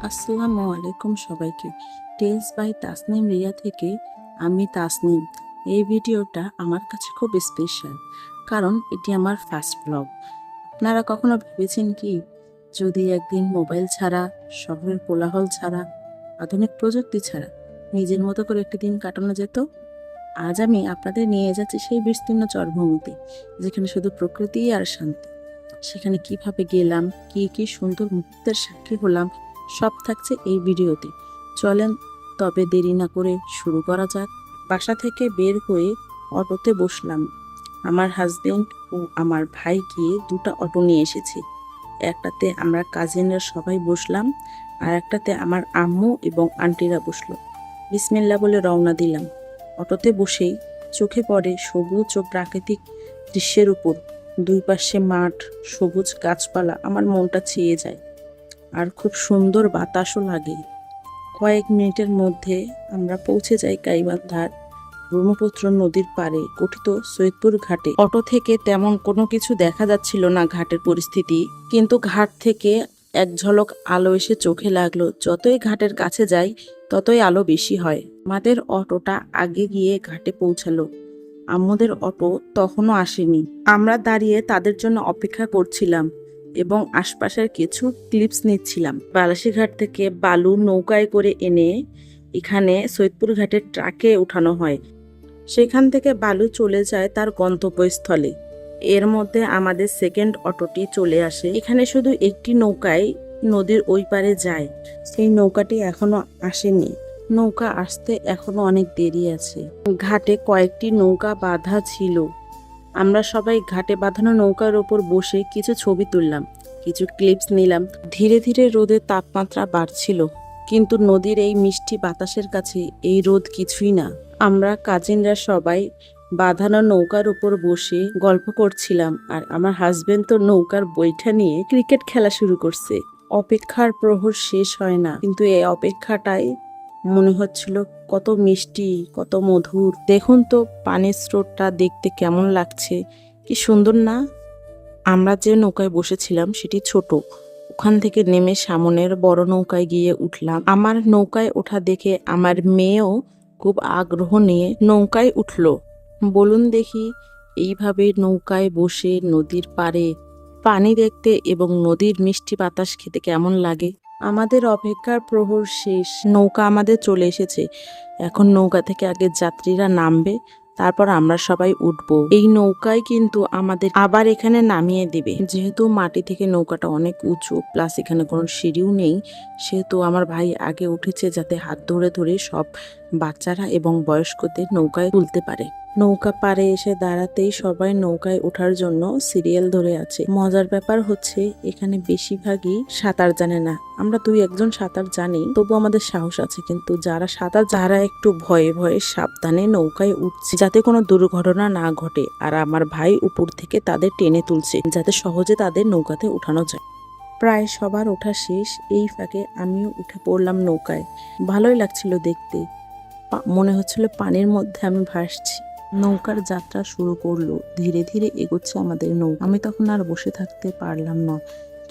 আসসালামু আলাইকুম সবাইকে। টেলস বাই তাসনিম রিয়া থেকে আমি তাসনিম। এই ভিডিওটা আমার কাছে খুব স্পেশাল, কারণ এটি আমার ফার্স্ট ব্লগ। আপনারা কখনো ভেবেছেন কি, যদি একদিন মোবাইল ছাড়া, শহরের কোলাহল ছাড়া, আধুনিক প্রযুক্তি ছাড়া নিজের মতো করে একটি দিন কাটানো যেত? আজ আমি আপনাদের নিয়ে যাচ্ছি সেই বিস্তীর্ণ চরভূমিতে, যেখানে শুধু প্রকৃতি আর শান্তি। সেখানে কিভাবে গেলাম, কি কি সুন্দর মুহূর্তের সাক্ষী হলাম, সব থাকছে এই ভিডিওতে। চলেন তবে দেরি না করে শুরু করা যাক। বাসা থেকে বের হয়ে অটোতে বসলাম। আমার হাজবেন্ড ও আমার ভাই গিয়ে দুটো অটো নিয়ে এসেছে। একটাতে আমরা কাজিনরা সবাই বসলাম, আর একটাতে আমার আম্মু এবং আন্টিরা বসলো। বিসমিল্লাহ বলে রওনা দিলাম। অটোতে বসেই চোখে পড়ে সবুজ ও প্রাকৃতিক দৃশ্যের উপর। দুই পাশে মাঠ, সবুজ গাছপালা আমার মনটা ছেয়ে যায়, আর খুব সুন্দর বাতাসও লাগে। কয়েক মিনিটের মধ্যে আমরা পৌঁছে যাই গাইবান্ধার ব্রহ্মপুত্র নদীর পাড়ে গঠিত সৈয়দপুর ঘাটে। অটো থেকে তেমন কোনো কিছু দেখা যাচ্ছিল না ঘাটের পরিস্থিতি, কিন্তু ঘাট থেকে এক ঝলক আলো এসে চোখে লাগলো। যতই ঘাটের কাছে যাই ততই আলো বেশি হয়। আমাদের অটোটা আগে গিয়ে ঘাটে পৌঁছালো। আমাদের অটো তখনও আসেনি। আমরা দাঁড়িয়ে তাদের জন্য অপেক্ষা করছিলাম এবং আশপাশের কিছু ক্লিপস নিচ্ছিলাম। বালাসীঘাট থেকে বালু নৌকায় করে এনে এখানে সৈয়দপুর ঘাটের ট্রাকে উঠানো হয়। সেখান থেকে বালু চলে যায় তার গন্তব্যস্থলে। এর মধ্যে আমাদের সেকেন্ড অটোটি চলে আসে। এখানে শুধু একটি নৌকায় নদীর ওই পারে যায়, সেই নৌকাটি এখনো আসেনি। নৌকা আসতে এখনো অনেক দেরি আছে। ঘাটে কয়েকটি নৌকা বাঁধা ছিল। আমরা সবাই ঘাটে বাঁধানো নৌকার ওপর বসে কিছু ছবি তুললাম, কিছু ক্লিপস নিলাম। ধীরে ধীরে রোদের তাপমাত্রা বাড়ছিল, কিন্তু নদীর এই মিষ্টি বাতাসের কাছে এই রোদ কিছুই না। আমরা কাজিনরা সবাই বাঁধানো নৌকার উপর বসে গল্প করছিলাম, আর আমার হাজবেন্ড তো নৌকার বৈঠা নিয়ে ক্রিকেট খেলা শুরু করছে। অপেক্ষার প্রহর শেষ হয় না, কিন্তু এই অপেক্ষাটাই মনে হচ্ছিল কত মিষ্টি, কত মধুর। দেখুন তো পানির স্রোতটা দেখতে কেমন লাগছে, কি সুন্দর না? আমরা যে নৌকায় বসেছিলাম সেটি ছোট। ওখান থেকে নেমে সামনের বড় নৌকায় গিয়ে উঠলাম। আমার নৌকায় ওঠা দেখে আমার মেয়েও খুব আগ্রহ নিয়ে নৌকায় উঠলো। বলুন দেখি, এইভাবে নৌকায় বসে নদীর পাড়ে পানি দেখতে এবং নদীর মিষ্টি বাতাস খেতে কেমন লাগে? আমাদের অপেক্ষার প্রহর শেষ, নৌকা আমাদের চলে এসেছে। এখন নৌকা থেকে আগে যাত্রীরা নামবে, তারপর আমরা সবাই উঠবো। এই নৌকায় কিন্তু আমাদের আবার এখানে নামিয়ে দিবে। যেহেতু মাটি থেকে নৌকাটা অনেক উঁচু, প্লাস এখানে কোনো সিঁড়িও নেই, সেহেতু আমার ভাই আগে উঠেছে যাতে হাত ধরে ধরে সব বাচ্চারা এবং বয়স্কদের নৌকায় তুলতে পারে। নৌকা পাড়ে এসে দাঁড়াতেই সবাই নৌকায় ওঠার জন্য সিরিয়াল ধরে আছে। মজার ব্যাপার হচ্ছে, এখানে বেশিরভাগই সাঁতার জানে না। আমরা দুই একজন সাঁতার জানি, তবু আমাদের সাহস আছে। কিন্তু যারা একটু ভয়ে ভয়ে সাবধানে নৌকায় উঠছে, যাতে কোনো দুর্ঘটনা না ঘটে। আর আমার ভাই উপর থেকে তাদের টেনে তুলছে, যাতে সহজে তাদের নৌকাতে উঠানো যায়। প্রায় সবার ওঠা শেষ। এই ফাঁকে আমিও উঠে পড়লাম নৌকায়। ভালোই লাগছিল দেখতে, মনে হচ্ছিল পানির মধ্যে আমি ভাসছি। নৌকার যাত্রা শুরু করলো। ধীরে ধীরে এগোচ্ছে আমাদের নৌকা। আমি তখন আর বসে থাকতে পারলাম না।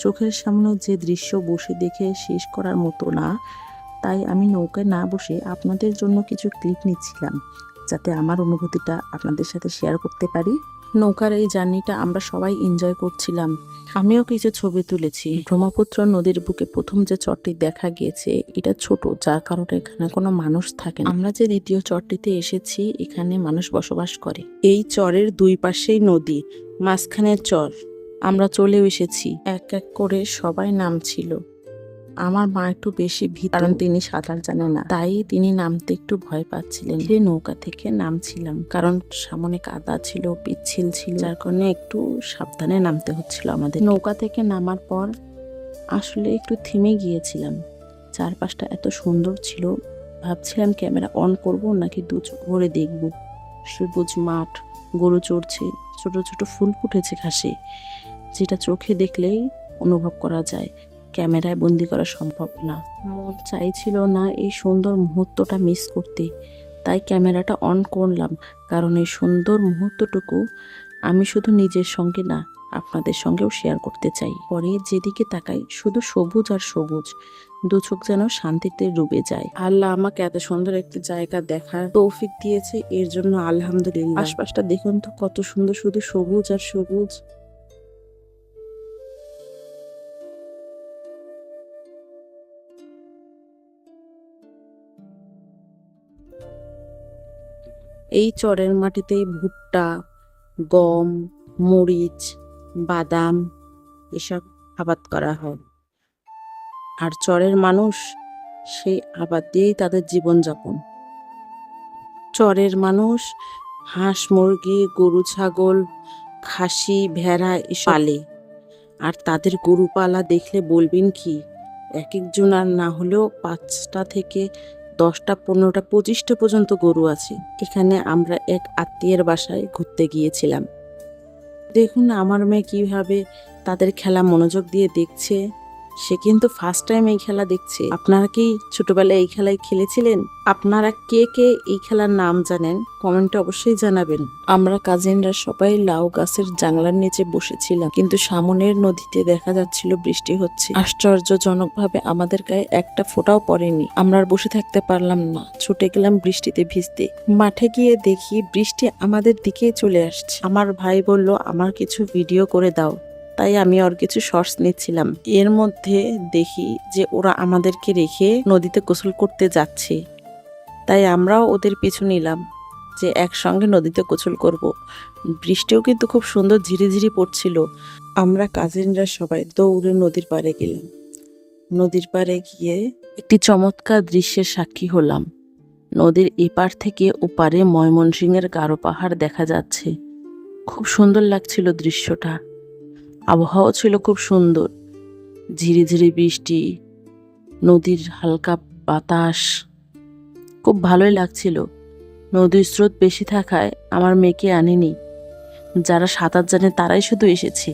চোখের সামনে যে দৃশ্য বসে দেখে শেষ করার মতো না, তাই আমি নৌকায় না বসে আপনাদের জন্য কিছু ক্লিপ নিচ্ছিলাম, যাতে আমার অনুভূতিটা আপনাদের সাথে শেয়ার করতে পারি। নৌকার এই জার্নিটা আমরা সবাই এনজয় করছিলাম। আমিও কিছু ছবি তুলেছি। ব্রহ্মপুত্র নদীর বুকে প্রথম যে চরটি দেখা গিয়েছে, এটা ছোট, যার কারণে এখানে কোনো মানুষ থাকে না। আমরা যে দ্বিতীয় চরটিতে এসেছি, এখানে মানুষ বসবাস করে। এই চরের দুই পাশেই নদী, মাঝখানের চর। আমরা চলেও এসেছি। এক এক করে সবাই নামছিল। আমার মা একটু বেশি ভীত, কারণ তিনি সাঁতার জানে না, তাই তিনি নামতে একটু ভয় পাচ্ছিলেন। ধীরে নৌকা থেকে নামছিলাম, কারণ সামনে কাদা ছিল, পিচ্ছিল ছিল, যার কারণে একটু সাবধানে নামতে হচ্ছিল আমাদের। নৌকা থেকে নামার পর আসলে একটু থেমে গিয়েছিলাম। চারপাশটা এত সুন্দর ছিল, ভাবছিলাম ক্যামেরা অন করব নাকি দু চোখ ভরে দেখব। সবুজ মাঠ, গরু চড়ছে, ছোট ছোট ফুল ফুটেছে ঘাসে, যেটা চোখে দেখলেই অনুভব করা যায়, ক্যামেরায় বন্দি করা সম্ভব না। মন চাইছিল না এই সুন্দর মুহূর্তটা মিস করতে, তাই ক্যামেরাটা অন করলাম। কারণ এই সুন্দর মুহূর্তটুকু আমি শুধু নিজের সঙ্গে না, আপনাদের সঙ্গেও শেয়ার করতে চাই। পরে যেদিকে তাকাই শুধু সবুজ আর সবুজ, দু চোখ যেন শান্তিতে ডুবে যায়। আল্লাহ আমাকে এত সুন্দর একটি জায়গা দেখার তৌফিক দিয়েছে, এর জন্য আলহামদুলিল্লাহ। আশপাশটা দেখুন তো কত সুন্দর, শুধু সবুজ আর সবুজ। এই চরের মাটিতে ভুট্টা, গম, মরিচ, বাদাম এসব আবাদ করা হয়। আর চরের মানুষ সেই আবাদ দিয়েই তাদের জীবনযাপন। চরের মানুষ হাঁস, মুরগি, গরু, ছাগল, খাসি, ভেড়া এসব পালে। আর তাদের গরু পালা দেখলে বলবেন কি, এক একজন আর না হলেও 5টা থেকে 10টা, 15টা, 25টা পর্যন্ত গরু আছে। এখানে আমরা এক আত্মীয়ের বাসায় ঘুরতে গিয়েছিলাম। দেখুন আমার মেয়ে কিভাবে তাদের খেলা মনোযোগ দিয়ে দেখছে। সে কিন্তু ফার্স্ট টাইম এই খেলা দেখছে। আপনারা কি ছোটবেলায় এই খেলায় খেলেছিলেন? আপনারা কে কে এই খেলার নাম জানেন কমেন্টে অবশ্যই জানাবেন। আমরা কাজিনরা সবাই লাউ গাছের জানলার নিচে বসেছিলাম, কিন্তু সামনের নদীতে দেখা যাচ্ছিল বৃষ্টি হচ্ছে। আশ্চর্যজনকভাবে আমাদের গায়ে একটা ফোঁটাও পড়েনি। আমরা আর বসে থাকতে পারলাম না, ছুটে গেলাম বৃষ্টিতে ভিজতে। মাঠে গিয়ে দেখি বৃষ্টি আমাদের দিকেই চলে আসছে। আমার ভাই বলল আমার কিছু ভিডিও করে দাও, তাই আমি ওর কিছু শর্টস নিচ্ছিলাম। এর মধ্যে দেখি যে ওরা আমাদেরকে রেখে নদীতে গোসল করতে যাচ্ছে, তাই আমরাও ওদের পিছু নিলাম যে একসঙ্গে নদীতে গোসল করব। বৃষ্টিও কিন্তু খুব সুন্দর ঝিরিঝিরি পড়ছিল। আমরা কাজিনরা সবাই দৌড়ে নদীর পাড়ে গেলাম। নদীর পাড়ে গিয়ে একটি চমৎকার দৃশ্যের সাক্ষী হলাম। নদীর এপার থেকে ওপারে ময়মনসিংহের গারো পাহাড় দেখা যাচ্ছে। খুব সুন্দর লাগছিল দৃশ্যটা। আবহাওয়া ছিল খুব সুন্দর, ঝিরিঝিরি বৃষ্টি, নদীর হালকা বাতাস, খুব ভালোই লাগছিল। নদীর স্রোত বেশি থাকায় আমার মেয়েকে আনিনি। যারা সাঁতার জানে তারাই শুধু এসেছে,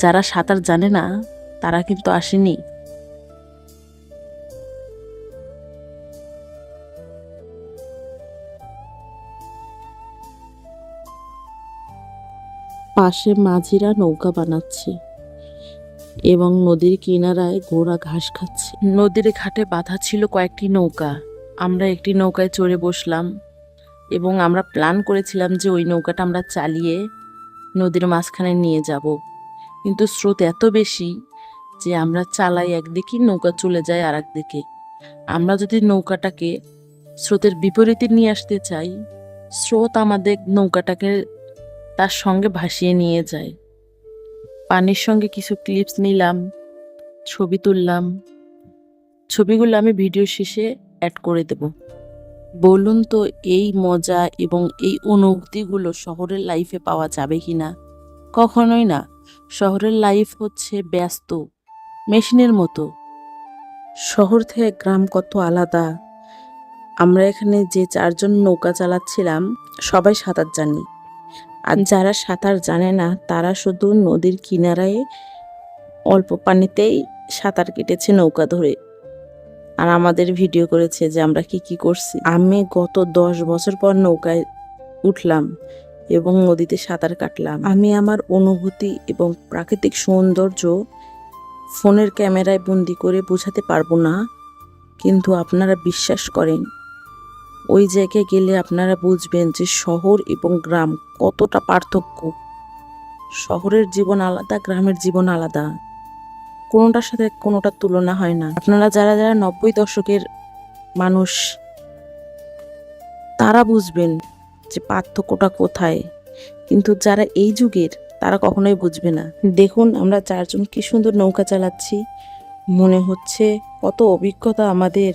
যারা সাঁতার জানে না তারা কিন্তু আসেনি। পাশে মাঝিরা নৌকা বানাচ্ছে এবং নদীর কিনারায় ঘোড়া ঘাস খাচ্ছে। নদীর ঘাটে বাঁধা ছিল কয়েকটি নৌকা। আমরা একটি নৌকায় চড়ে বসলাম এবং আমরা প্ল্যান করেছিলাম যে ওই নৌকাটা আমরা চালিয়ে নদীর মাঝখানে নিয়ে যাব, কিন্তু স্রোত এত বেশি যে আমরা চালাই একদিকে, নৌকা চলে যায় আর একদিকে। আমরা যদি নৌকাটাকে স্রোতের বিপরীতে নিয়ে আসতে চাই, স্রোত আমাদের নৌকাটাকে তার সঙ্গে ভাসিয়ে নিয়ে যায়। পানির সঙ্গে কিছু ক্লিপস নিলাম, ছবি তুললাম। ছবিগুলো আমি ভিডিও শেষে অ্যাড করে দেব। বলুন তো এই মজা এবং এই অনুভূতিগুলো শহরের লাইফে পাওয়া যাবে কি না? কখনোই না। শহরের লাইফ হচ্ছে ব্যস্ত, মেশিনের মতো। শহর থেকে গ্রাম কত আলাদা। আমরা এখানে যে 4জন নৌকা চালাচ্ছিলাম সবাই সাঁতার জানি, আর যারা সাঁতার জানে না তারা শুধু নদীর কিনারায় অল্প পানিতেই সাঁতার কেটেছে নৌকা ধরে, আর আমাদের ভিডিও করেছে যে আমরা কি কি করছি। আমি গত 10 বছর পর নৌকায় উঠলাম এবং নদীতে সাঁতার কাটলাম। আমি আমার অনুভূতি এবং প্রাকৃতিক সৌন্দর্য ফোনের ক্যামেরায় বন্দি করে বোঝাতে পারবো না, কিন্তু আপনারা বিশ্বাস করেন, ওই জায়গায় গেলে আপনারা বুঝবেন যে শহর এবং গ্রাম কতটা পার্থক্য। শহরের জীবন আলাদা, গ্রামের জীবন আলাদা, কোনোটার সাথে কোনোটার তুলনা হয় না। আপনারা যারা যারা 90 দশকের মানুষ তারা বুঝবেন যে পার্থক্যটা কোথায়, কিন্তু যারা এই যুগের তারা কখনোই বুঝবে না। দেখুন আমরা 4জন কি সুন্দর নৌকা চালাচ্ছি, মনে হচ্ছে কত অভিজ্ঞতা আমাদের,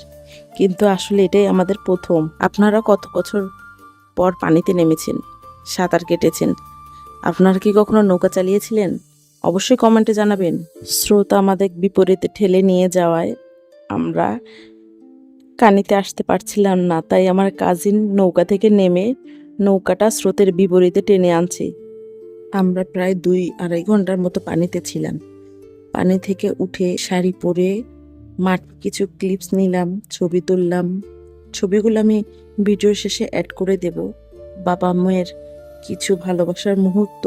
কিন্তু আসলে এটাই আমাদের প্রথম। আপনারা কত বছর পর পানিতে নেমেছেন, সাঁতার কেটেছেন? আপনারা কি কখনো নৌকা চালিয়েছিলেন? অবশ্যই কমেন্টে জানাবেন। স্রোত আমাদের বিপরীতে ঠেলে নিয়ে যাওয়ায় আমরা কানিতে আসতে পারছিলাম না, তাই আমার কাজিন নৌকা থেকে নেমে নৌকাটা স্রোতের বিপরীতে টেনে আনছে। আমরা প্রায় 2-2.5 ঘন্টার মতো পানিতে ছিলাম। পানি থেকে উঠে শাড়ি পরে মাঠ কিছু ক্লিপস নিলাম, ছবি তুললাম। ছবিগুলো আমি ভিডিও শেষে অ্যাড করে দেব। বাবা মায়ের কিছু ভালোবাসার মুহূর্ত,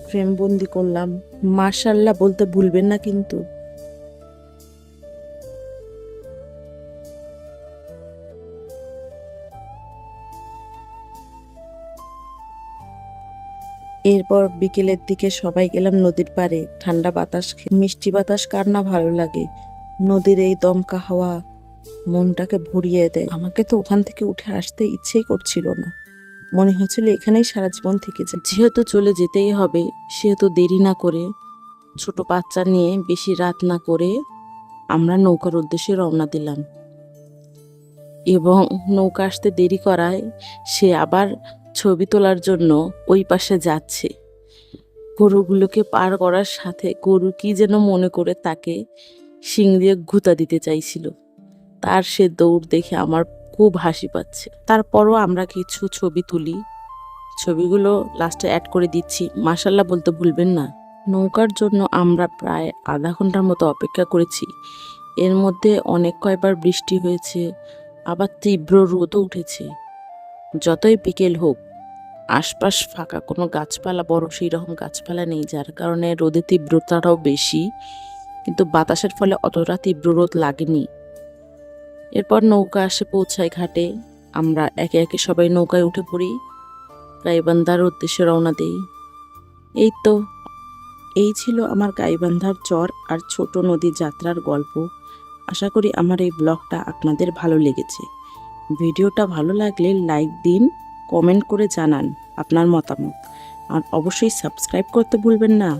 ফ্রেম বন্দি করলাম। মাশাআল্লাহ বলতে ভুলবেন না কিন্তু। এরপর বিকেলের দিকে সবাই গেলাম নদীর পাড়ে ঠান্ডা বাতাস মিষ্টি বাতাস কার না ভালো লাগে। নদীর এই দমকা হাওয়া মনটাকে ভরিয়ে দেয়। আমাকে তো ওখান থেকে উঠে আসতে ইচ্ছেই করছিল না, মনে হচ্ছিল এখানেই সারা জীবন থেকে যায়। যেহেতু চলে যেতেই হবে সেহেতু দেরি না করে, ছোট বাচ্চা নিয়ে বেশি রাত না করে আমরা নৌকার উদ্দেশ্যে রওনা দিলাম। এবং নৌকা আসতে দেরি করায় সে আবার ছবি তোলার জন্য ওই পাশে যাচ্ছে। গরুগুলোকে পার করার সাথে গরু কি যেন মনে করে তাকে শিং দিয়ে গুঁতা দিতে চাইছিল। তার সে দৌড় দেখে আমার খুব হাসি পাচ্ছে। তারপরও আমরা কিছু ছবি তুলি, ছবিগুলো লাস্টে অ্যাড করে দিচ্ছি। মাশাআল্লাহ বলতে ভুলবেন না। নৌকার জন্য আমরা প্রায় আধা ঘন্টার মতো অপেক্ষা করেছি। এর মধ্যে অনেক কয়বার বৃষ্টি হয়েছে, আবার তীব্র রোদও উঠেছে। যতই বিকেল হোক আশপাশ ফাঁকা, কোনো গাছপালা বড় সেই রকম গাছপালা নেই, যার কারণে রোদের তীব্রতাটাও বেশি, কিন্তু বাতাসের ফলে অতটা তীব্র রোদ লাগেনি। এরপর নৌকা আসে পৌঁছায় ঘাটে। আমরা একে একে সবাই নৌকায় উঠে পড়ি, গাইবান্ধার উদ্দেশ্যে রওনা দেই। এই ছিল আমার গাইবান্ধার চর আর ছোট নদী যাত্রার গল্প। আশা করি আমার এই ব্লগটা আপনাদের ভালো লেগেছে। ভিডিওটা ভালো লাগলে লাইক দিন, কমেন্ট করে জানান আপনার মতামত, আর অবশ্যই সাবস্ক্রাইব করতে ভুলবেন না।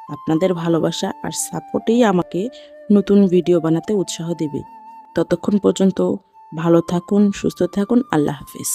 আপনাদের ভালোবাসা আর সাপোর্টেই আমাকে নতুন ভিডিও বানাতে উৎসাহ দেবে। ততক্ষণ পর্যন্ত ভালো থাকুন, সুস্থ থাকুন। আল্লাহ হাফিজ।